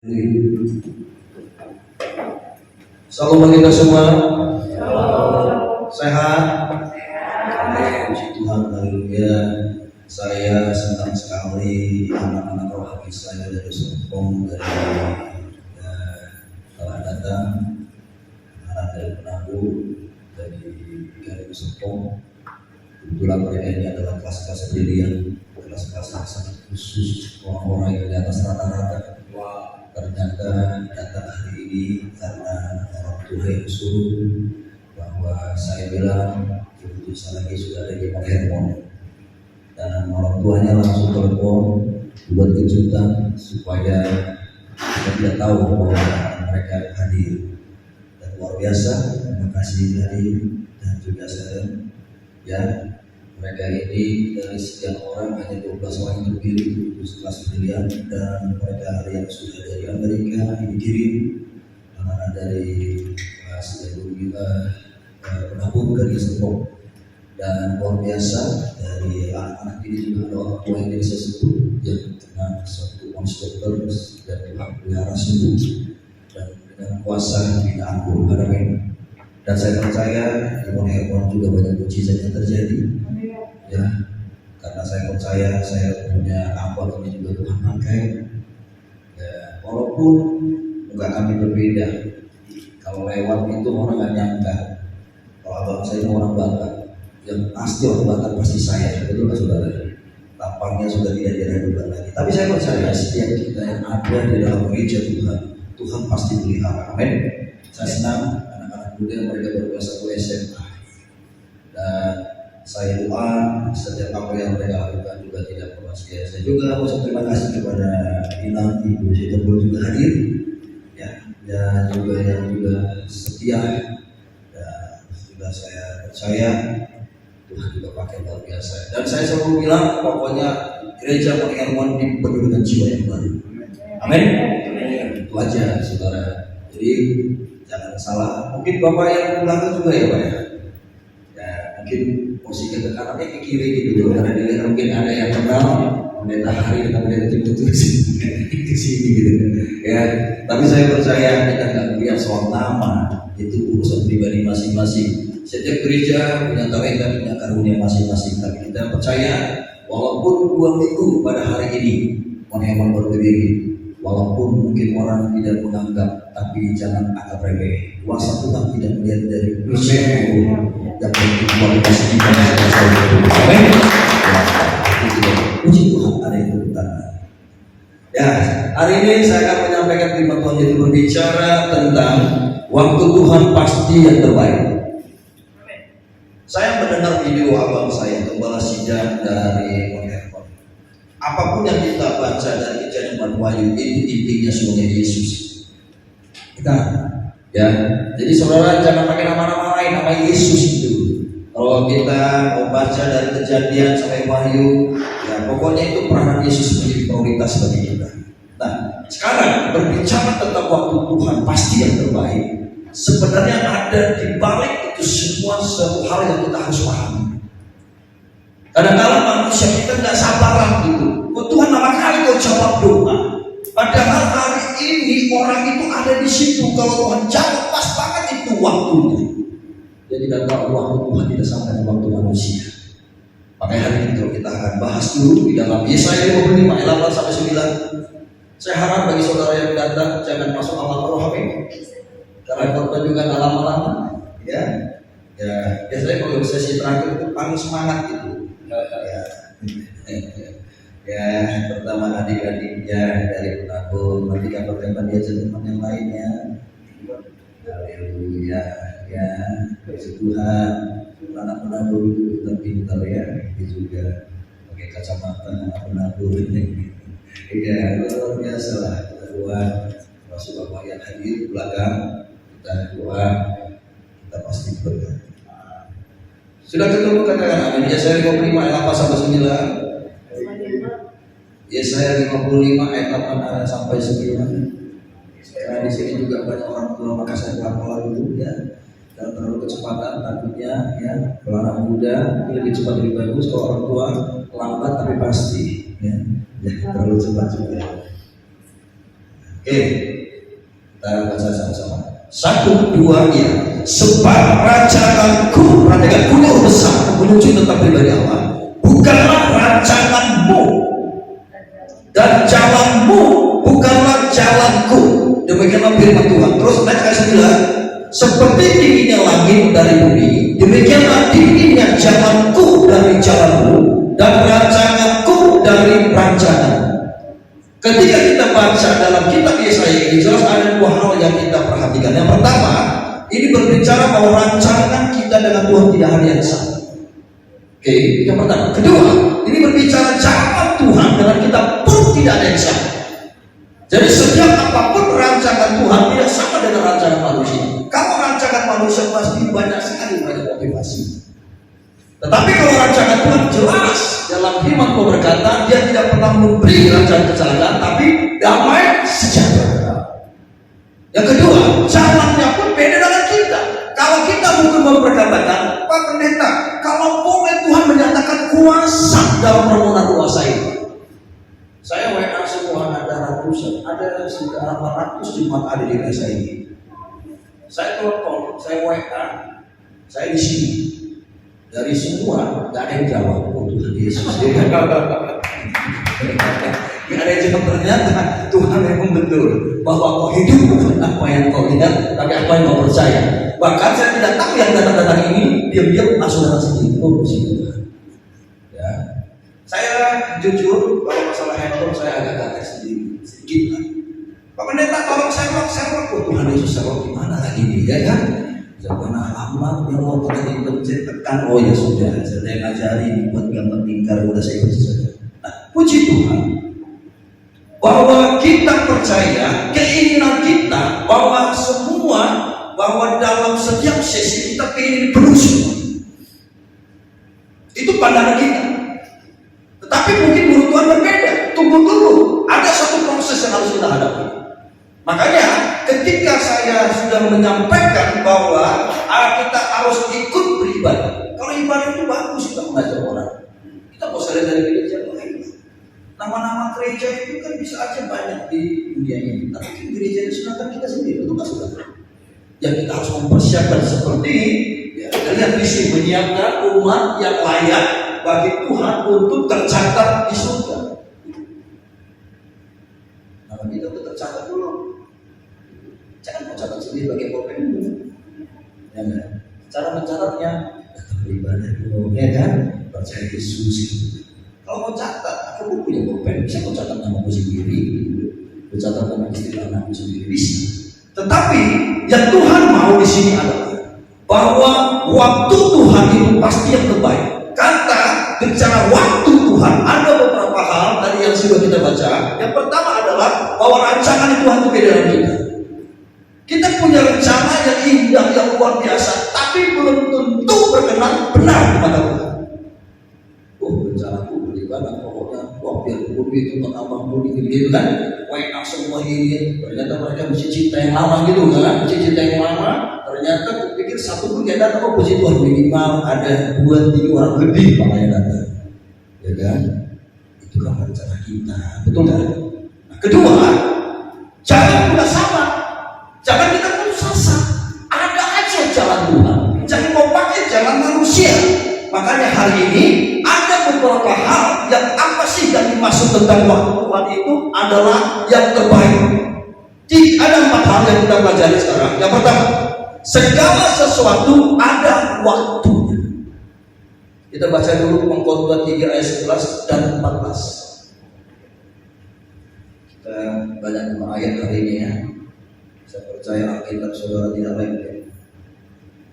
Salam bagi kita semua. Sehat. Amin. Puji Tuhan, haleluya. Saya senang sekali anak-anak rohani saya dari Serpong telah datang, anak dari Penanggu, dari Galeri Serpong. Kebetulan mereka ini adalah kelas-kelas brilian, kelas-kelas yang sangat khusus, orang-orang yang di atas rata-rata. Ternyata datang hari ini karena orang tua yang suruh, bahwa saya bilang keputusan lagi sudah ada di Hermon, dan orang tuanya langsung telepon buat kejutan supaya kita tidak tahu bahwa mereka hadir. Dan luar biasa, terima kasih hadir. Dan juga saya mereka ini dari sekian orang hanya 12 orang yang terpilih untuk kelas brilian, dan mereka yang sudah dari Amerika dikirim, anak-anak dari kelas Penabung dari Serpong. Dan luar biasa, dari anak-anak ini juga ada orang tua yang bisa sebut yang kena satu monster terus dan dipelihara sembuh dan dengan kuasa binaan Guru Hadamin. Dan saya percaya di Hermon juga banyak mujizat yang terjadi. Ya, karena saya percaya saya punya abang ini juga Tuhan pakai. Ya, walaupun muka kami berbeda, kalau lewat itu orang nggak nyangka kalau abang saya itu orang Batak. Yang pasti orang Batak pasti saya, betul nggak saudara? Tampangnya sudah tidak diragukan lagi. Tapi saya percaya setiap kita yang ada di dalam gereja Tuhan pasti pelihara. Amin. Saya senang anak-anak muda yang mereka baru kelas 1 SMA. Dan saya doa setiap apa yang mereka lakukan juga tidak pernah sia-sia. Saya juga mau terima kasih kepada Inang, Ibu Sitebul juga hadir, ya, dan juga yang juga setia. Dan juga saya percaya Tuhan juga pakai luar biasa. Dan saya selalu bilang pokoknya gereja Hermon dipenuhi dengan jiwa yang baru. Amin. Itu aja saudara. Jadi jangan salah. Mungkin Bapak yang belakang juga ya Pak ya. Mungkin posisi ke kanan ke kiri gitu, karena dilihat mungkin ada yang kenal pendeta Hari dan pendeta Timothy ke sini gitu ya. Tapi saya percaya kita nggak melihat soal nama, itu urusan pribadi masing-masing. Setiap gereja punya tarekat, punya karunia masing-masing. Tapi kita percaya walaupun 2 minggu pada hari ini Hermon baru berdiri, walaupun mungkin orang tidak menganggap, tapi jangan anggap remeh. Kuasa Tuhan tidak melihat dari fisik dan kualitas kita yang amin. Puji Tuhan, ada yang berputar. Ya, hari ini saya akan menyampaikan firman Tuhan, yaitu berbicara tentang waktu Tuhan pasti yang terbaik. Saya mendengar video abang saya, Gembala Sidang dari Hermon. Apapun yang kita baca dari Kejadian Wahyu itu intinya semuanya Yesus. Kita, ya. Jadi saudara jangan pakai nama-nama lain, nama Yesus itu. Kalau kita mau baca dari Kejadian sampai Wahyu, ya pokoknya itu peranan Yesus menjadi prioritas bagi kita. Nah, sekarang berbicara tentang waktu Tuhan pasti yang terbaik. Sebenarnya ada di balik itu semua satu hal yang kita harus pahami. Kadang-kadang manusia kita tidak sabaran gitu. Kok Tuhan lama kali kau jawab doa? Padahal hari ini orang itu ada di situ. Kalau Tuhan jawab pas banget itu waktunya. Dia tidak tahu waktu Tuhan tidak sampai dengan waktu manusia. Makanya hari ini kalau kita akan bahas dulu di dalam Yesaya 55 ayat 8 sampai 9. Saya harap bagi saudara yang datang jangan masuk alam rohani. Karena korban juga lama-lama, ya. Ya, biasanya kalau sesi terakhir itu paling semangat gitu. Ya, pertama adik-adiknya dari Penabung, nanti kapan-kapan dia jadi teman yang lainnya. Haleluya, ya, puji Tuhan. Anak Penabung itu pintar ya, dia juga pakai kacamata anak Penabung. Ya, luar biasa lah. Kita doa, masuk Bapak yang hadir belakang, kita doa, kita pasti berkati. Sudah ketemu katakan amin. Yesaya 55 ayat 8 sampai 9. Yesaya 55 ayat 8 sampai 9. Karena di sini juga banyak orang tua, maka saya pelan-pelan dulu ya. Dalam terlalu kecepatan takutnya ya, kalau anak muda lebih cepat lebih bagus, kalau orang tua lambat tapi pasti ya. Ya terlalu cepat juga. Oke, kita baca sama-sama. 1, 2, ya. Sebab rancanganku, rancanganku yang besar menuju tentang pribadi Allah, bukanlah rancanganmu, dan jalanmu bukanlah jalanku. Demikianlah firman Tuhan. Terus ayat 9, seperti tingginya langit dari bumi, demikianlah tingginya jalanku dari jalanmu, dan rancanganku dari rancanganmu. Ketika kita baca dalam kitab Yesaya ini, jelas ada dua hal yang kita perhatikan. Yang pertama, ini berbicara bahwa rancangan kita dengan Tuhan tidak ada yang sama. Oke, yang pertama. Kedua, ini berbicara jalan Tuhan dengan kita pun tidak ada yang sama. Jadi setiap apapun rancangan Tuhan tidak sama dengan rancangan manusia. Kalau rancangan manusia pasti banyak sekali banyak motivasi. Tetapi kalau rancangan Tuhan jelas dalam firman Tuhan berkata, dia tidak pernah memberi rancangan kecelakaan, tapi damai sejahtera. Yang kedua, jalannya pun beda dengan kita. Kalau kita mungkin mau berkatakan, Pak Pendeta, kalau boleh Tuhan menyatakan kuasa dalam permohonan kuasa ini. Saya WA semua ada ratusan, ada sekitar 800 jemaat ada di desa ini. Saya telepon, saya WA, saya di sini. Dari semua nggak ada yang jawab. Oh Tuhan Yesus. Nggak ada yang jawab. Ternyata Tuhan memang betul bahwa kau hidup bukan apa yang kau lihat, tapi apa yang kau percaya. Bahkan saya tidak tahu yang datang-datang ini diam-diam saudara sendiri. Oh Tuhan. Ya, saya jujur kalau masalah handphone saya agak kaget sedikit. Pak Pendeta tolong serok. Oh Tuhan Yesus serok gimana lagi nih ya kan? Jangan alamat yang mau kita tekan. Oh ya sudah, saya ngajari buat gambar tingkar udah saya baca saja. Nah, puji Tuhan bahwa kita percaya keinginan kita bahwa semua bahwa dalam setiap sesi kita ingin penuh semua. Itu pandangan kita. Tetapi mungkin menurut Tuhan berbeda. Tunggu dulu, ada satu proses yang harus kita hadapi. Makanya ketika saya sudah menyampaikan bahwa kita harus ikut beribadah. Kalau ibadah itu bagus kita mengajar orang. Kita bisa lihat dari gereja lain. Nama-nama gereja itu kan bisa aja banyak di dunia ini. Tapi gereja itu sedangkan kita sendiri itu saudara. Yang kita harus mempersiapkan seperti ya, dengan visi menyiapkan umat yang layak bagi Tuhan untuk tercatat di surga. Nama kita itu tercatat dulu. Jangan mencatat sendiri bagi pulpen dulu. Ya kan? Cara mencatatnya datang beribadah dulu, ya kan? Percaya Yesus. Kalau mau catat, aku punya pulpen, bisa kau catat nama aku sendiri, mencatat nama istri anakku sendiri bisa. Tetapi yang Tuhan mau di sini adalah bahwa waktu Tuhan itu pasti yang terbaik. Kata bicara waktu Tuhan ada beberapa hal tadi yang sudah kita baca. Yang pertama adalah bahwa rancangan Tuhan itu beda dengan kita. Kita punya rencana yang indah, yang luar biasa, tapi belum tentu berkenan benar di mata Tuhan. Oh, rencanaku beribadah, pokoknya biar itu menambah gitu kan? WA semua ini, ternyata mereka mesti cinta yang lama gitu kan? Mesti cinta yang lama. Ternyata aku pikir satu pun dia datang, oh puji Tuhan minimal ada 2-3 orang lebih malah yang datang, ya kan? Itu kan rencana kita, betul kan? Nah, kedua, jangan juga sama. Jangan kita putus asa. Ada aja jalan Tuhan. Jangan mau pakai jalan manusia. Makanya hari ini ada beberapa hal yang apa sih yang dimaksud tentang waktu Tuhan itu adalah yang terbaik. Ada 4 hal yang kita pelajari sekarang. Yang pertama, segala sesuatu ada waktunya. Kita baca dulu Pengkhotbah 3 ayat 11 dan 14. Kita banyak ayat hari ini ya. Saya percaya Alkitab saudara tidak lain.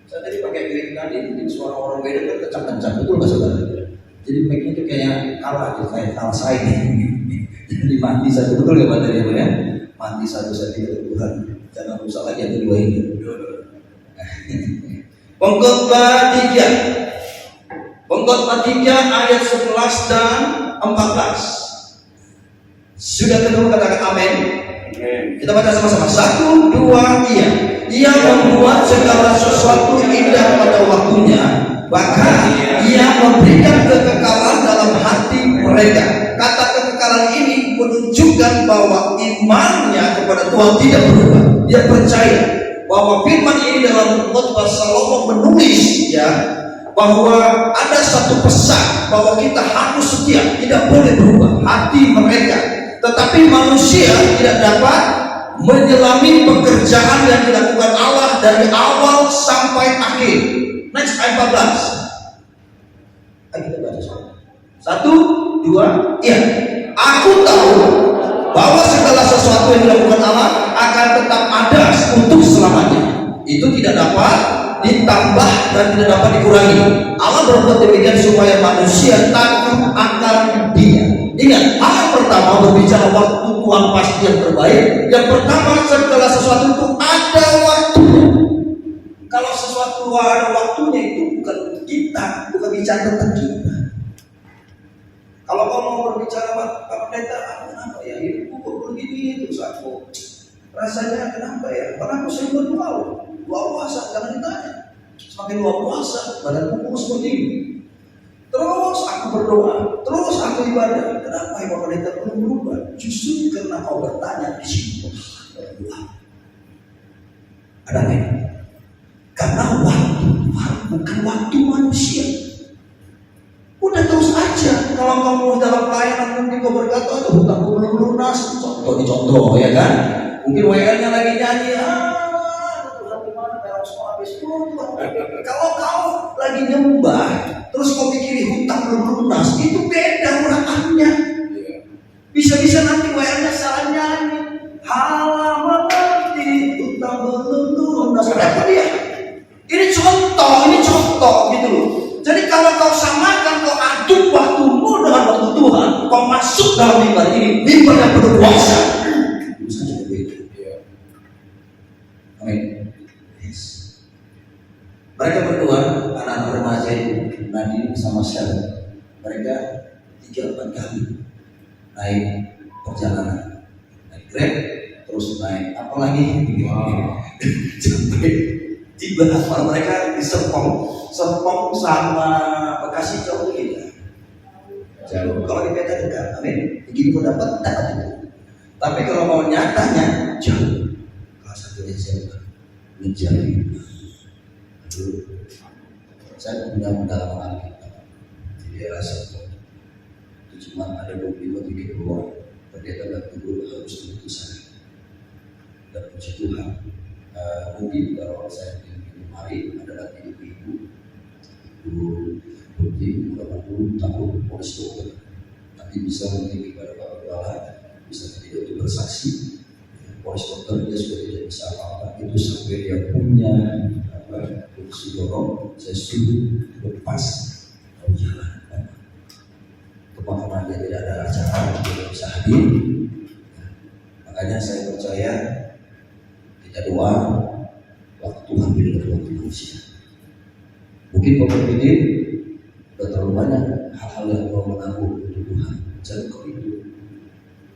Saya tadi pakai mic tadi, mungkin suara orang beda kan kencang-kencang, betul nggak saudara? Jadi mic-nya itu kayak kalah, kayak kalah saya. Jadi mati satu, betul nggak materi ya? Mati satu saya tidak Tuhan. Jangan rusak lagi yang kedua ini. Pengkhotbah 3. Pengkhotbah 3 ayat 11 dan 14. Sudah ketemu katakan amin. Kita baca sama-sama. 1, 2, iya. Ia membuat segala sesuatu indah pada waktunya, bahkan ia memberikan kekekalan dalam hati mereka. Kata kekekalan ini menunjukkan bahwa bahwa imannya kepada Tuhan tidak berubah. Dia percaya bahwa firman ini dalam khotbah Salomo menulis ya, bahwa ada satu pesan bahwa kita harus setia, tidak boleh berubah hati mereka. Tetapi manusia tidak dapat menyelami pekerjaan yang dilakukan Allah dari awal sampai akhir. Next ayat 14. Ayo kita baca sama. 1, 2, iya. Aku tahu bahwa segala sesuatu yang dilakukan Allah akan tetap ada untuk selamanya. Itu tidak dapat ditambah dan tidak dapat dikurangi. Allah berbuat demikian supaya manusia takut akan Dia. Ingat, hal yang pertama berbicara waktu Tuhan pasti yang terbaik. Yang pertama, segala sesuatu itu ada waktunya. Kalau sesuatu ada waktunya itu bukan untuk kita, bukan bicara tentang kita. Kalau kau mau berbicara Pak Pendeta, kenapa ya hidupku kok begini terus aku rasanya kenapa ya? Karena aku sering berdoa, doa puasa, jangan ditanya. Semakin doa puasa, badanku kurus seperti ini. Terus aku berdoa, terus aku ibadah. Kenapa ya Pak Pendeta belum berubah? Justru karena kau bertanya di situ berdoa. Ada apa? Karena waktu bukan waktu manusia. Udah terus aja. Kalau kamu dalam pelayanan mungkin kau berkata, aduh hutangku belum lunas. Contoh ya kan? Mungkin WL-nya lagi nyanyi, kalau kau lagi nyembah, terus kau pikirin hutang belum lunas, itu beda uratannya. Bisa-bisa nanti WL-nya salah nyanyi, halaman nanti hutang belum lunas. Ada apa dia? Ini contoh gitu loh. Jadi kalau kau samakan, kau aduk waktumu dengan waktu Tuhan, kau masuk dalam mimbar ini, mimbar yang penuh kuasa. Bisa jadi beda. Amin. Yes. Mereka berdua, anak-anak remaja itu, Nadine sama Sheryl, mereka 3-4 kali naik perjalanan, naik Grab, terus naik apa lagi? Sampai tiba mereka di Serpong sama Bekasi jauh gitu. Jauh. Kalau di peta dekat, amin. Begitu pun dapat itu. Tapi kalau mau nyatanya jauh. Kelas 1 SMA menjadi. Saya punya pendalaman kita di daerah Serpong. Itu cuma ada 25-30 orang. Ternyata dan guru harus keputusan. Dan puji Tuhan. Mungkin kalau saya mari ada lagi ibu mungkin 80 tahun polis dokter nanti bisa mungkin kepada Bapak Kepala bisa tidak untuk bersaksi polis dokter dia sudah tidak bisa apa-apa itu sampai dia punya fungsi dorong saya suruh lepas mau jalan kemana dia tidak ada acara dia tidak bisa hadir makanya saya percaya kita doa waktu Tuhan beri dari waktu manusia. Mungkin kau berpikir sudah terlalu banyak hal-hal yang kau menanggung untuk Tuhan. Jangan kau itu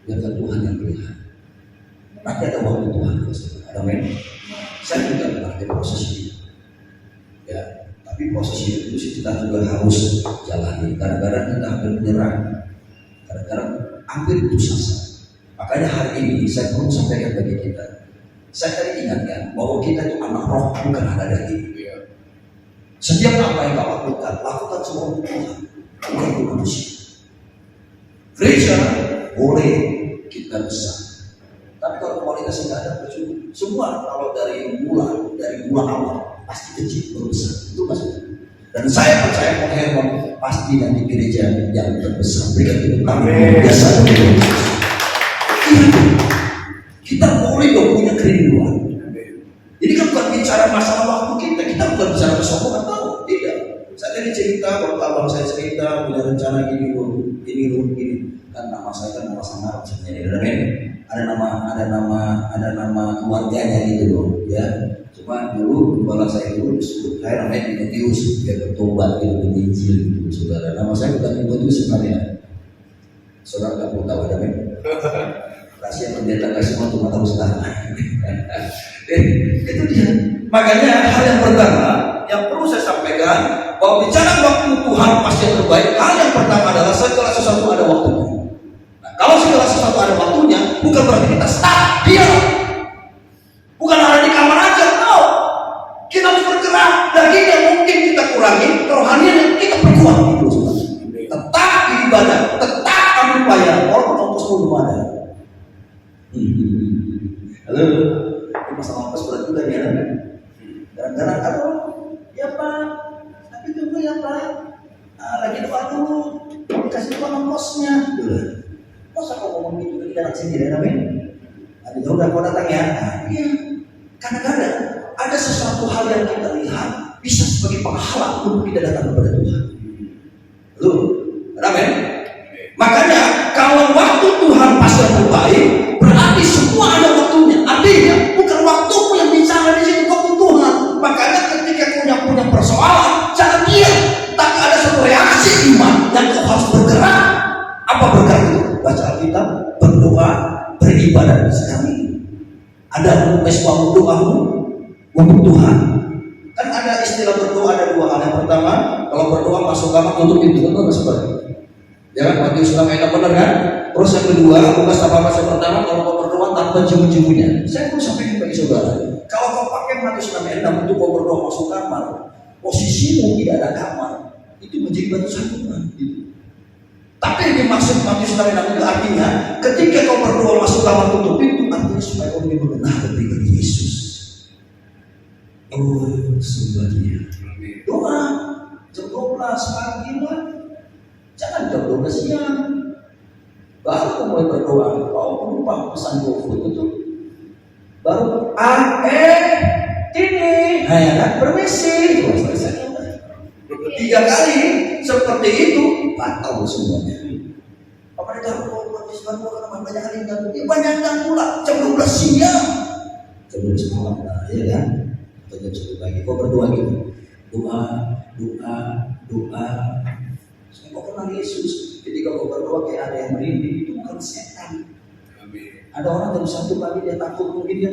biarkan Tuhan yang melihat. Nanti ada waktu Tuhan. Ada men. Saya juga pernah di proses ini. Ya, tapi proses itu kita juga harus jalani. Kadang-kadang kita hampir menyerah. Kadang-kadang hampir putus asa. Makanya hari ini saya perlu sampaikan bagi kita. Saya tadi ingatkan bahwa kita itu anak roh, bukan anak daging. Setiap apa yang kau lakukan semua untuk Tuhan, bukan untuk manusia. Gereja boleh kita besar, tapi kalau kualitasnya tidak ada percuma. Semua kalau dari mula awal pasti kecil baru besar, itu maksudnya. Dan saya percaya Pak Herman pasti nanti gereja yang terbesar. Berikan tepuk tangan biasa. Kita boleh dong punya kerinduan. Ini kan bukan bicara masalah waktu kita bukan bicara kesombongan, tahu? Tidak. Saya tadi cerita, waktu abang saya cerita punya rencana gini. Kan nama saya kan nama samar, ada nama keluarganya gitu loh, ya. Cuma dulu kepala saya dulu disebut, saya namanya Timotius, dia bertobat, dia berinjil gitu, saudara. Nama saya bukan Timotius sebenarnya. Saudara nggak perlu tahu, ada men. Rahasia pendeta nggak semua cuma tahu sekarang. Itu dia. Makanya hal yang pertama yang perlu saya sampaikan bahwa bicara waktu Tuhan pasti yang terbaik. Hal yang pertama adalah segala sesuatu ada waktunya. Nah, kalau segala sesuatu ada waktunya, bukan berarti kita stuck diam. Bukan ada di kamar aja, no. Kita harus bergerak. Daging yang mungkin kita kurangi, kerohanian yang kita perkuat. Tetap ibadah, tetap ambil upaya, walaupun ongkos pun belum ada. Halo, ini masalah ongkos berat juga ya. Kadang-kadang, aduh, ya Pak, tapi tunggu ya Pak. Lagi doa dulu, dikasih uang ongkosnya. Masa kau ngomong gitu ke dalam sendiri, amin? Ada jauh dah kau datang ya. Iya. Kadang-kadang ada sesuatu hal yang kita lihat bisa sebagai penghalang untuk kita datang kepada Tuhan. Lalu, amin. Makanya kalau waktu Tuhan pasti terbaik, berarti semua ada waktunya. Artinya bukan waktumu yang bicara di situ, waktu Tuhan. Makanya ketika kau punya persoalan, jangan diam. Tapi ada satu reaksi iman yang kau harus bergerak. Apa bergerak itu? Baca Alkitab, berdoa, beribadah sekali. Ada suatu doamu untuk Tuhan. Kan ada istilah berdoa ada dua hal. Yang pertama, kalau berdoa masuk kamar tutup pintu, kan nggak seperti. Ya kan, Matius 6 ayat benar kan? Terus yang kedua, Lukas 8 ayat pertama, kalau kau berdoa tanpa cium-ciumannya. Saya pun sampaikan bagi saudara, kalau kau pakai Matius 6 ayat 6 untuk kau berdoa masuk kamar, posisimu tidak ada kamar, itu menjadi batu sandungan. Tapi yang dimaksud Matius 6 ayat 6 itu artinya, ketika kau berdoa masuk kamar tutup pintu, artinya supaya kau lebih mengenal pribadi Yesus. Oh, sembahnya. Doa jam 12 pagi lah. Jangan jam 12 siang. Baru kau mulai berdoa. Kau lupa pesan GoFood itu. Baru ini. Nah ya kan, permisi. Tiga kali seperti itu batal semuanya. Apa dia tahu karena banyak kali yang banyak yang pula jam 12 siang. Jam 12 malam lah, ya kan? Atau jam 1 pagi. Kau berdoa gitu. Doa. Saya kau kenal Yesus. Ketika kau berdoa kayak ada yang merinding, itu bukan setan. Ada orang jam 1 pagi dia takut, mungkin dia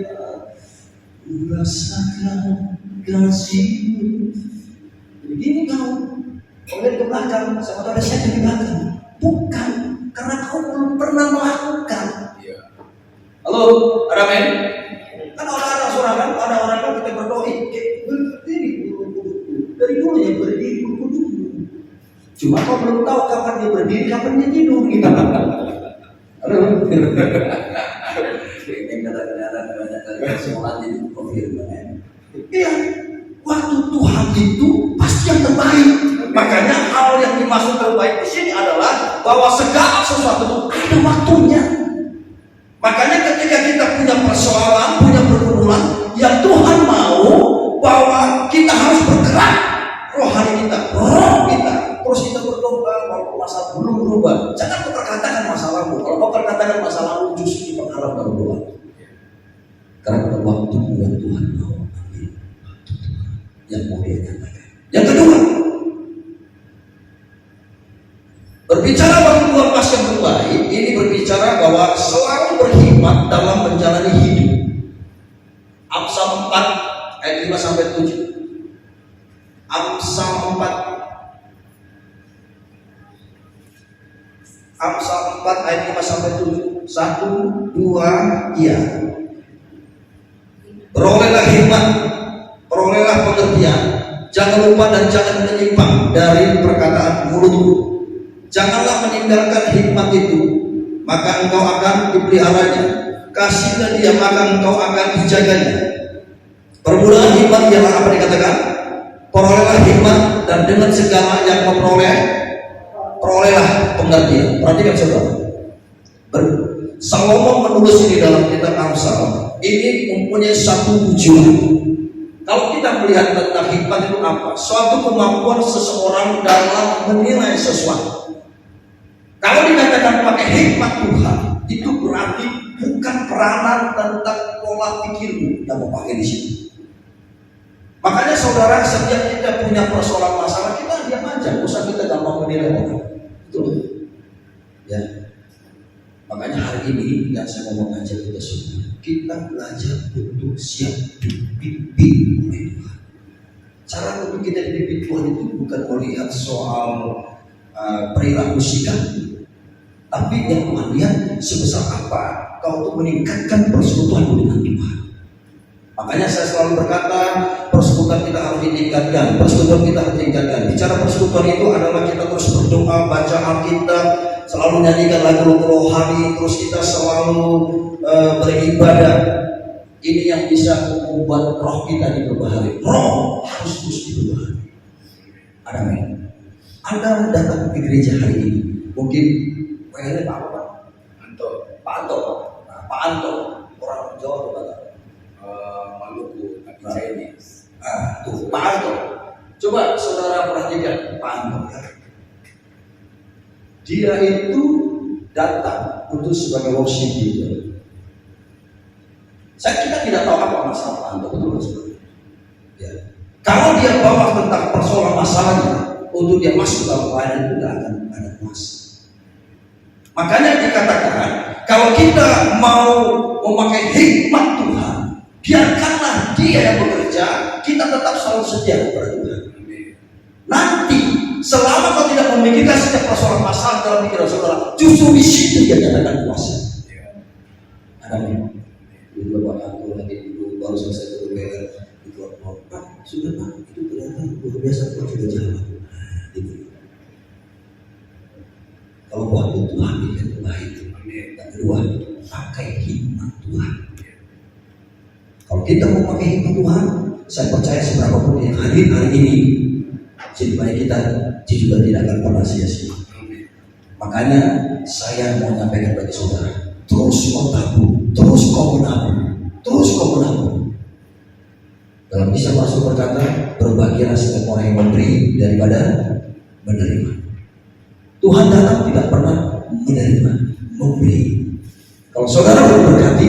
rasakan kasihmu. Begini kau lihat ke belakang, sama ada setan di belakang. Bukan, karena kau belum pernah melakukan. Halo, ada men? Kan orang-orang sorangan, ada orang yang kita berdoa, berdiri dari dulu ya berdiri dulu. Cuma kau belum tahu kapan dia berdiri, kapan dia tidur gitu. Halo. Ini kadang-kadang banyak kali sekolah jadi konfirmasi. Iya, waktu Tuhan itu pasti yang terbaik. Makanya hal yang dimaksud terbaik di sini adalah bahwa segala sesuatu itu ada waktunya. Makanya ketika kita punya persoalan, punya pergumulan, yang Tuhan mau bahwa kita harus bergerak rohani kita, roh kita. Terus kita berdoa walaupun masalah belum berubah. Jangan kau perkatakan masalahmu. Kalau kau perkatakan masalahmu justru mengharap berdoa. Karena pada waktu yang Tuhan mau ambil waktu Tuhan yang mau dia nyatakan. Yang kedua, berbicara waktu Tuhan pas yang terbaik, ini berbicara bahwa selalu berhikmat dalam menjalani hidup. Amsal 4 ayat 5 sampai 7. Amsal 4 ayat 5 sampai 7. 1, 2, iya. Perolehlah hikmat, perolehlah pengertian. Jangan lupa dan jangan menyimpang dari perkataan mulutmu. Janganlah meninggalkan hikmat itu, maka engkau akan dipeliharanya. Kasihlah dia, maka engkau akan dijaganya. Permulaan hikmat ialah apa dikatakan? Perolehlah hikmat, dan dengan segala yang kau perolehlah pengertian. Perhatikan saudara. Salomo menulis ini dalam kitab Amsal. Ini mempunyai satu tujuan. Kalau kita melihat tentang hikmat itu apa? Suatu kemampuan seseorang dalam menilai sesuatu. Kalau dikatakan pakai hikmat Tuhan, itu berarti bukan peranan tentang pola pikirmu yang mau pakai di sini. Makanya saudara, setiap kita punya persoalan masalah, kita diam aja, usah kita gampang menilai orang. Betul? Ya. Makanya hari ini yang saya mau mengajak kita semua, kita belajar untuk siap dipimpin oleh Tuhan. Cara untuk kita dipimpin Tuhan itu bukan melihat soal perilaku sikap, tapi yang Tuhan lihat sebesar apa kau untuk meningkatkan persekutuan dengan Tuhan. Makanya saya selalu berkata, persekutuan kita harus ditingkatkan. Persekutuan kita harus ditingkatkan. Bicara persekutuan itu adalah kita terus berdoa, baca Alkitab, selalu nyanyikan lagu rohani, terus kita selalu beribadah. Ini yang bisa membuat roh kita diperbaharui. Roh harus terus diperbaharui. Amin. Anda datang ke gereja hari ini, mungkin pengennya Pak apa? Pak Anto. Nah, Pak Anto, orang Jawa atau Batak? Maluku, tapi Chinese. Tuh, Pak Anto. Coba saudara perhatikan Pak Anto. Dia itu datang untuk sebagai worship leader. Kita tidak tahu apa masalah Pak Anto, betul saudara? Ya. Kalau dia bawa tentang persoalan masalahnya, untuk dia masuk dalam pelayanan itu tidak akan ada masalah. Makanya dikatakan, kalau kita mau memakai hikmat Tuhan, biarkanlah Dia yang bekerja, kita tetap selalu setia kepada Tuhan. Nanti, selama kau tidak memikirkan setiap persoalan masalah dalam pikiran saudara, justru di situ Dia nyatakan kuasa. Amin. Dulu Bapak aku lagi dulu baru selesai UPR di kelompok Pak, sudah Pak, itu ternyata luar biasa Pak, sudah jalan. Gitu. Kalau waktu Tuhan itu baik, yang kedua pakai hikmat Tuhan. Kalau kita mau pakai hikmat Tuhan, saya percaya seberapa pun yang hadir hari ini, supaya kita juga tidak akan pernah sia-sia. Makanya saya mau menyampaikan bagi saudara, terus kau tabung, terus kau menabung, terus kau menabung. Dalam Kisah Rasul berkata, berbahagialah setiap orang yang memberi daripada menerima. Tuhan datang tidak pernah menerima, memberi. Kalau saudara mau berkati,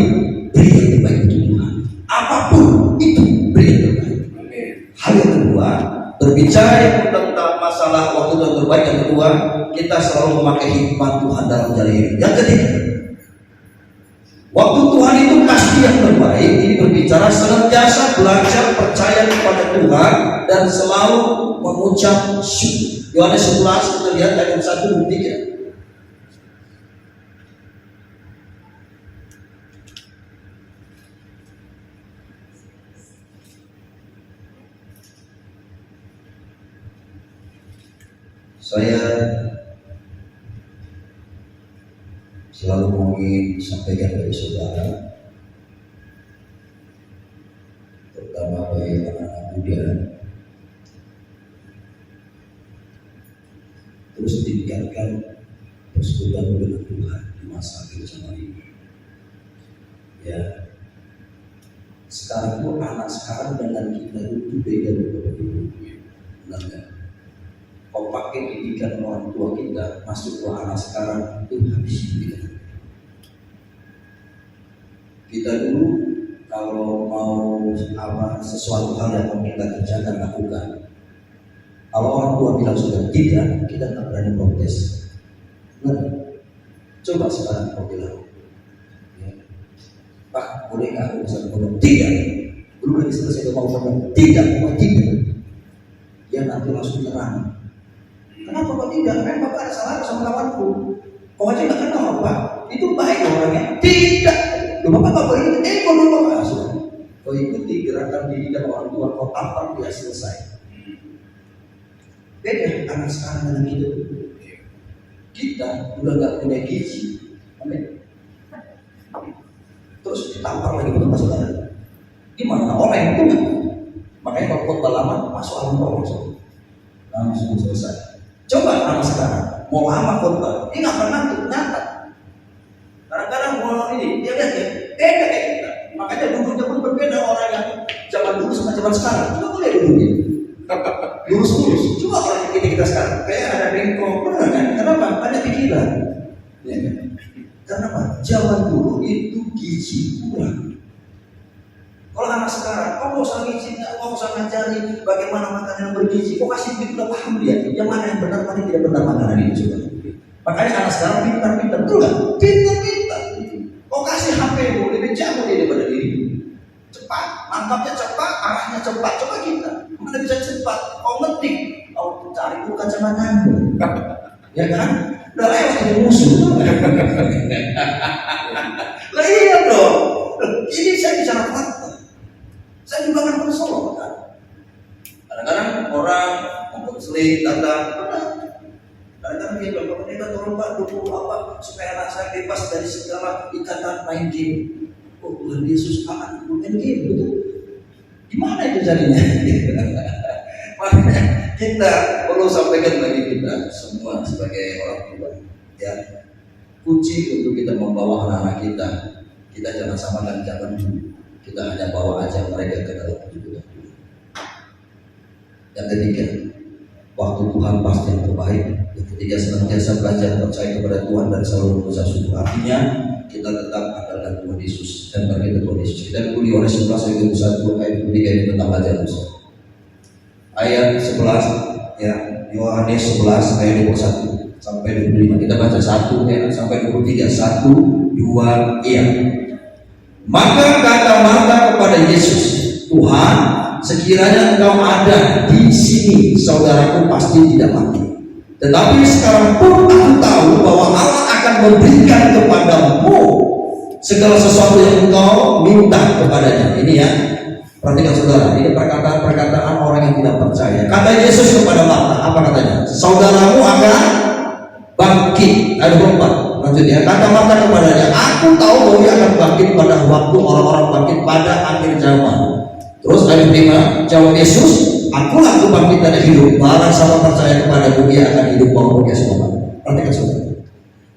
beri yang terbaik untuk Tuhan. Apapun itu, beri yang terbaik. Hal yang kedua, berbicara tentang masalah waktu yang terbaik. Yang kedua, kita selalu memakai hikmat Tuhan dalam jalan hidup. Yang ketiga, waktu Tuhan itu pasti yang terbaik. Ini berbicara senantiasa belajar percaya kepada Tuhan dan selalu mengucap syukur. Yohanes 11 kita lihat ayat 1 dan 3. Saya selalu mau sampaikan bagi saudara, terutama bagi anak-anak muda, terus tingkatkan persekutuan dengan Tuhan di masa akhir zaman ini. Ya, sekarang itu anak sekarang dengan kita itu beda beberapa dulu, benar nggak? Kau pakai didikan orang tua kita masuk ke anak sekarang itu habis didikan. Kita dulu kalau mau sesuatu hal yang mau kita kerjakan lakukan. Kalau orang tua bilang sudah tidak, kita tak berani protes. Benar? Coba sekarang kau bilang, ya, Pak, boleh nggak aku bisa ngomong? Tidak. Belum lagi selesai ngomong, tidak, tidak. Dia nanti langsung nyerang. Kenapa Pak tidak? Kan Bapak ada salah sama kawanku. Kau aja nggak kenal Pak. Itu baik orangnya. Tidak. Loh Bapak nggak boleh ikut. Kau dulu Bapak. Kau ikuti gerakan didikan orang tua. Kau tampar dia selesai. Beda anak sekarang dengan kita. Kita udah nggak punya gizi. Amin. Terus ditampar lagi betul saudara. Gimana? Orang itu nggak. Makanya kalau khotbah lama masuk alam langsung selesai. Coba anak sekarang mau lama khotbah, dia nggak pernah tuh nyata. Kadang-kadang mau ini dia lihat ya, beda kayak kita. Makanya duduknya pun berbeda orang yang zaman dulu sama zaman sekarang. Coba boleh duduknya lurus-lurus. Coba orang kita sekarang kayak ada bengkok, benar kan? Kenapa? Ada pikiran. Ya, kan? Karena apa? Zaman dulu itu gizi kurang. Kalau anak sekarang, kau mau usah gizi, kau usah ngajari bagaimana makanan yang bergizi, kau kasih duit udah paham dia, yang mana yang benar, mana yang tidak benar makanan itu coba. Makanya anak sekarang pintar-pintar, betul nggak? Pintar-pintar. Kau kasih HP lebih jago dia daripada diri. Cepat, nangkapnya cepat, arahnya cepat. Coba kita, mana bisa cepat? Kau ngetik, kau cari buku kacamata, ya kan? Udah lewat jadi musuh. Nah iya dong. Ini saya bicara fakta. Saya juga kan bersolok kan. Kadang-kadang orang mengkonseling datang, kadang-kadang dia bilang, Pak Pendeta tolong Pak dukung apa supaya anak saya bebas dari segala ikatan main game. Oh Tuhan Yesus akan main game, betul? Gimana itu jadinya? Makanya kita perlu sampaikan bagi kita semua sebagai orang tua, ya, kunci untuk kita membawa anak-anak kita jangan samakan zaman dulu. Kita hanya bawa aja mereka ke dalam hidup. Yang ketiga, waktu Tuhan pasti yang terbaik. Yang ketiga, senantiasa belajar percaya kepada Tuhan dan selalu berusaha syukur. Artinya kita tetap adalah Tuhan Yesus dan bagi Tuhan Yesus. Kita dulu di Yohanes 11 ayat 21 ayat 23 ini tentang belajar dosa. Ayat 11 ya, Yohanes 11 ayat 21 sampai 25. Kita baca 1 ya sampai 23. 1, 2, iya. Maka kata Marta kepada Yesus, Tuhan, sekiranya Engkau ada di sini, saudaraku pasti tidak mati. Tetapi sekarang pun aku tahu bahwa Allah akan memberikan kepadamu segala sesuatu yang Engkau minta kepadanya. Ini ya, perhatikan saudara, ini perkataan orang yang tidak percaya. Kata Yesus kepada Marta, apa katanya? Saudaramu akan bangkit. Ayat 24. Lanjutnya, kata Marta kepadanya, aku tahu bahwa dia akan bangkit pada waktu orang-orang bangkit pada akhir zaman. Terus ayat 5, jawab Yesus, akulah kebangkitan dan hidup. Barang siapa percaya kepadaku, dia akan hidup walaupun dia sudah mati. Perhatikan saudara,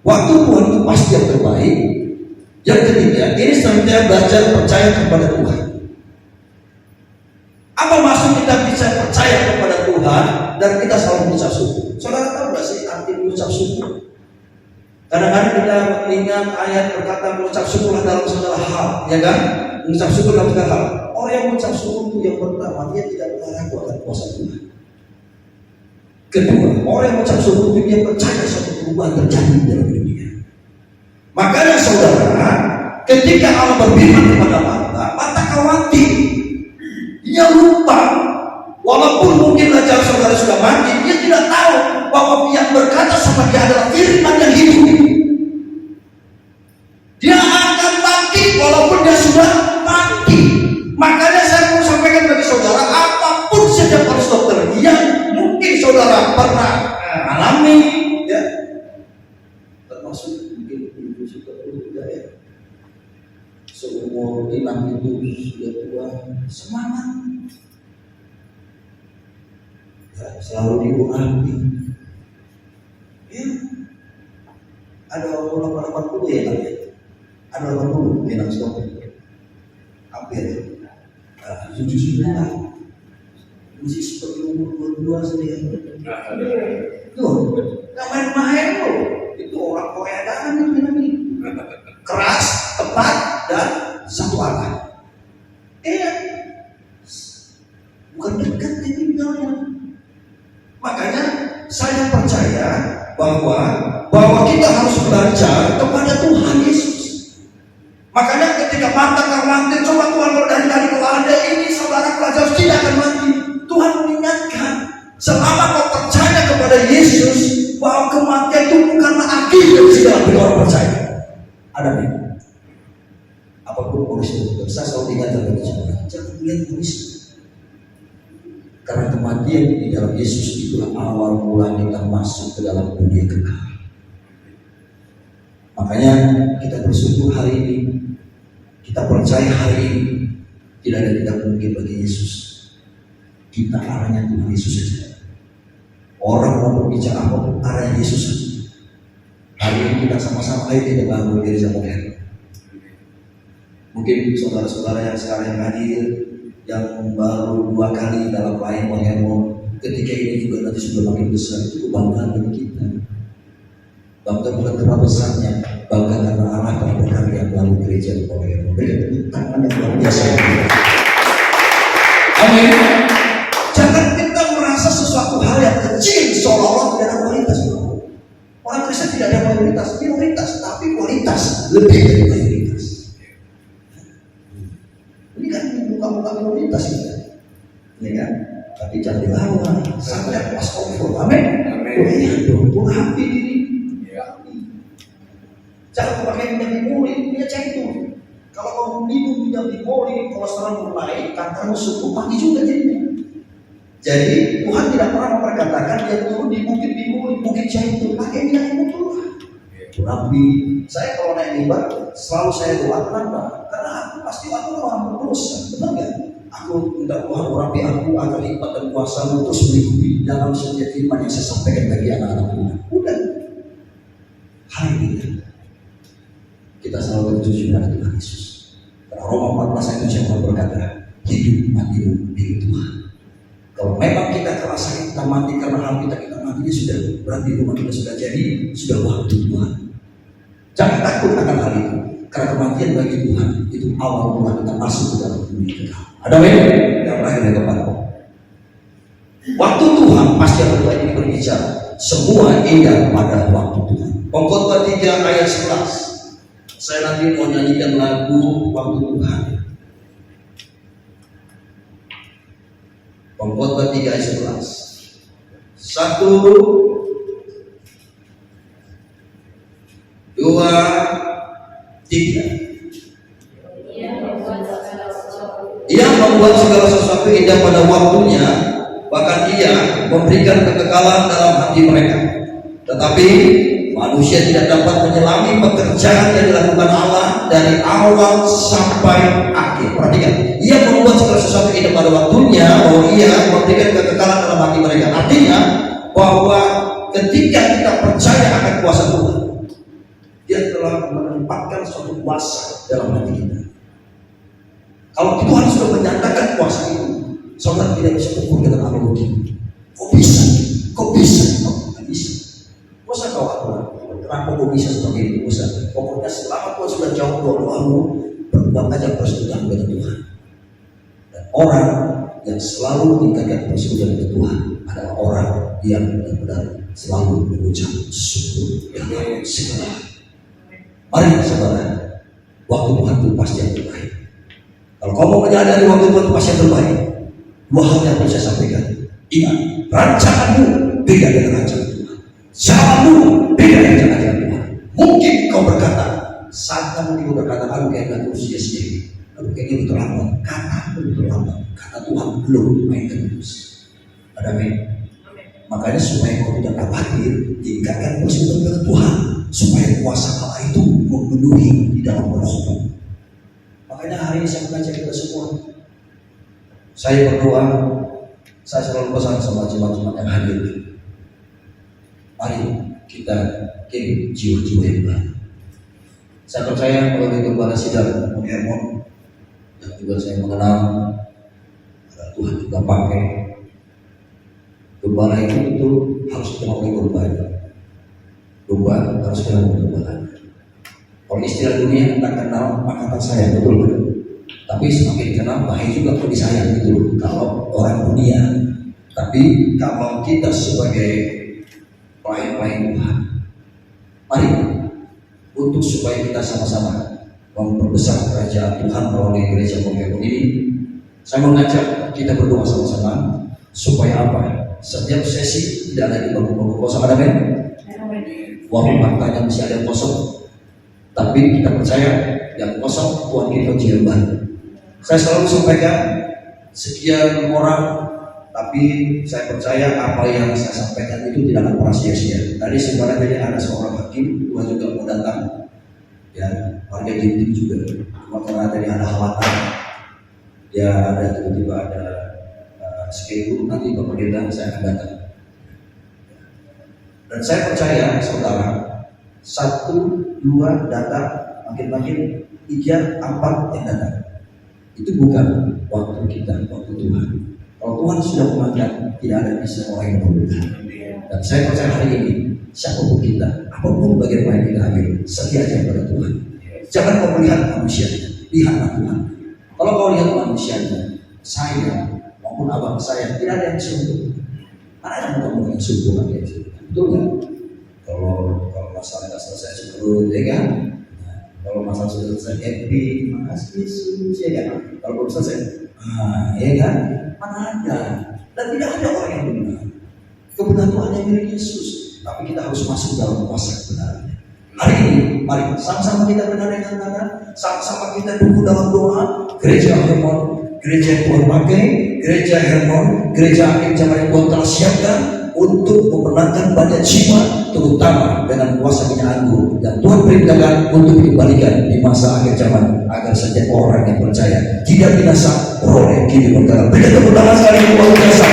waktu Tuhan itu pasti yang terbaik. Yang ketiga, ini senantiasa belajar percaya kepada Tuhan. Apa maksud kita bisa percaya kepada Tuhan dan kita selalu mengucap syukur? Saudara tahu gak sih arti mengucap syukur? Kadang-kadang kita ingat ayat berkata mengucap syukurlah dalam segala hal, ya kan? Mengucap syukur dalam segala hal. Orang yang mengucap syukur itu yang pertama, dia tidak pernah ragu akan kuasa Tuhan. Kedua, orang yang mengucap syukur itu dia percaya suatu perubahan terjadi dalam hidup dia. Makanya saudara, ketika Allah berfirman kepada Marta khawatir. Dia lupa, walaupun mungkin Lazarus saudara sudah mati, dia tidak tahu bahwa yang berkata sama dia adalah firman yang hidup. Dia akan bangkit walaupun dia sudah mati. Makanya saya mau sampaikan bagi saudara, apapun setiap harus dokter yang mungkin saudara pernah alami, ya, termasuk mungkin ibu sudah tidak ya, seumur 6 itu sudah tua, semangat, ya, selalu diurapi. Ya, ada orang 80 ya, ada 80 yang stop, hampir 79, masih seperti umur 22 saja. Tuh, nggak main-main loh, itu orang Korea dan ini keras, tepat, dan satu arah. Bukan dekat tinggalnya. Makanya saya percaya bahwa kita harus belajar kepada Tuhan Yesus. Makanya ketika Marta khawatir, coba Tuhan dari kalau ada ini saudara pelajar tidak akan mati. Tuhan mengingatkan, selama kau percaya kepada Yesus, bahwa kematian itu bukanlah akhir dari segala orang percaya. Ada nih. Apapun kondisi itu, saya selalu ingatkan bagi saudara, jangan lihat kondisi. Karena kematian di dalam Yesus itulah awal mula kita masuk ke dalam dunia kekal. Makanya kita bersyukur hari ini, kita percaya hari ini tidak ada tidak mungkin bagi Yesus. Kita arahnya Tuhan Yesus saja. Orang mau berbicara apapun arahnya Yesus saja. Hari ini kita sama-sama ayo kita bangun gereja modern. Mungkin saudara-saudara yang sekarang yang hadir, yang baru 2 kali dalam pelayanan Hermon, ketika ini juga nanti sudah makin besar, itu kebanggaan bagi kita. Bangga bukan karena besarnya, bangga karena arah kepada yang melalui gereja Hermon. Berikan tangan yang luar biasa. Amin. Jangan kita merasa sesuatu hal yang kecil seolah-olah tidak ada kualitas. Orang Kristen tidak ada minoritas, tapi kualitas lebih dari mayoritas. Ini kan bukan minoritas ini kan, tapi jangan dilawan sampai pas komfort. Amin. Oh iya dong, happy diri. Jangan pakai minyak bimoli, minyak zaitun. Kalau kamu minum minyak bimoli, kolesterol naik, kanker suku pagi juga jadinya. Jadi Tuhan tidak pernah memperkatakan dia turun di bukit bimoli, bukit zaitun, pakai minyak itu turun. Tapi saya kalau naik mimbar selalu saya doa, kenapa? Karena aku pasti aku orang berdosa, benar nggak? Aku minta Tuhan urapi aku agar hikmat dan kuasa-Mu terus mengikuti dalam setiap firman yang saya sampaikan bagi anak-anak Tuhan. Udah, hari ini kita selalu bertuju pada Tuhan Yesus. Karena Roma 14 ayat 7 berkata, hidup matimu milik Tuhan. Kalau memang kita kerasa kita mati karena hal kita mati, ya sudah, berarti rumah kita sudah jadi, sudah waktu Tuhan. Jangan takut akan hal itu, karena kematian bagi Tuhan itu awal mula kita masuk ke dalam dunia kekal. Ada yang terakhir dari kepadamu. Waktu Tuhan pasti akan ini berbicara. Semua indah pada waktu Tuhan. Pengkhotbah 3 ayat 11. Saya nanti mau nyanyikan lagu waktu Tuhan. Pengkhotbah 3 ayat 11. 1, 2, 3. Ia membuat segala sesuatu indah pada waktunya, bahkan ia memberikan kekekalan dalam hati mereka. Tetapi manusia tidak dapat menyelami pekerjaan yang dilakukan Allah dari awal sampai akhir. Perhatikan, ia membuat segala sesuatu indah pada waktunya, bahwa ia memberikan kekekalan dalam hati mereka. Artinya bahwa ketika kita percaya akan kuasa Tuhan, dia telah menempatkan suatu kuasa dalam hati kita. Kalau Tuhan sudah menyatakan kuasa itu, saudara tidak bisa ukur dengan analogi. Kok bisa? Kok bisa? Kok tidak bisa? Masa kau aturan? Kenapa kau bisa seperti itu? Masa? Pokoknya selama Tuhan sudah jauh doa-doamu, berbuat aja persekutuan dengan Tuhan. Dan orang yang selalu meningkatkan persekutuan dengan Tuhan adalah orang yang benar-benar selalu mengucap syukur dalam segala. Mari saudara, waktu Tuhan itu pasti yang terbaik. Kalau kamu menyadari waktu Tuhan pasti yang terbaik, dua hal yang saya sampaikan. Ingat, rancanganmu beda dengan rancangan Tuhan. Jalanmu beda dengan rancangan Tuhan. Mungkin kau berkata, saat kamu berkata, aku kayak gak terus sia-sia, aku kayaknya betul lambat. Katamu betul lambat, karena Tuhan belum mainkan terus. Ada amin. Makanya supaya kau tidak khawatir, tingkatkan persekutuan dengan Tuhan, supaya kuasa Allah itu memenuhi di dalam rohmu. Makanya hari ini saya mengajak kita semua. Saya berdoa, saya selalu pesan sama jemaat-jemaat yang hadir. Mari kita kirim jiwa-jiwa yang baik. Saya percaya melalui Gembala Sidang Hermon yang juga saya mengenal, ada Tuhan juga pakai. Gembala itu harus kenal oleh gembala. Gembala harus kenal oleh gembala. Kalau istilah dunia tak kenal maka tak sayang, betul kan? Tapi semakin kenal bahaya juga kalau disayang gitu kalau orang dunia. Tapi kalau kita sebagai pelayan Tuhan, mari untuk supaya kita sama-sama memperbesar kerajaan Tuhan melalui gereja Pengkhotbah ini, saya mengajak kita berdoa sama-sama supaya apa? Setiap sesi tidak lagi bangku-bangku kosong, ada kan? Walaupun faktanya masih ada yang kosong, tapi kita percaya yang kosong Tuhan kita jiwa. Saya selalu sampaikan sekian orang, tapi saya percaya apa yang saya sampaikan itu tidak akan pernah sia-sia. Tadi sebenarnya ada seorang hakim, Tuhan juga mau datang, ya warga Ginting juga. Cuma karena tadi ada hambatan, ya ada tiba-tiba ada schedule nanti Bapak Dirjen saya akan datang. Dan saya percaya saudara, 1, 2 datang, makin 3, 4 yang datang. Itu bukan waktu kita, waktu Tuhan. Kalau Tuhan sudah memanggil, tidak ada bisa orang yang berbeda. Dan saya percaya hari ini, siapapun kita, apapun bagaimana kita ambil, setia aja pada Tuhan. Jangan kau melihat manusianya, lihatlah Tuhan. Kalau kau lihat manusianya, saya maupun abang saya, tidak ada yang sungguh. Mana yang mau yang sungguh kan ya? Betul nggak? Kalau masalah nggak selesai syukur, ya kan? Nah, kalau masalah sudah selesai happy, makasih Yesus, ya kan? Kalau belum selesai, ya kan? Mana ada? Dan tidak ada orang yang benar. Kebenaran Tuhan yang milik Yesus, tapi kita harus masuk dalam kuasa kebenarannya. Hari ini, mari sama-sama kita bergandeng tangan, sama-sama kita duduk dalam doa. Gereja Hermon, gereja yang Tuhan pakai, gereja Hermon, gereja akhir zaman yang Tuhan telah siapkan untuk memenangkan banyak jiwa, terutama dengan kuasa minyak anggur. Dan Tuhan perintahkan untuk dikembalikan di masa akhir zaman, agar setiap orang yang percaya tidak binasa, peroleh kehidupan kekal. Berikan tepuk tangan sekali yang luar biasa.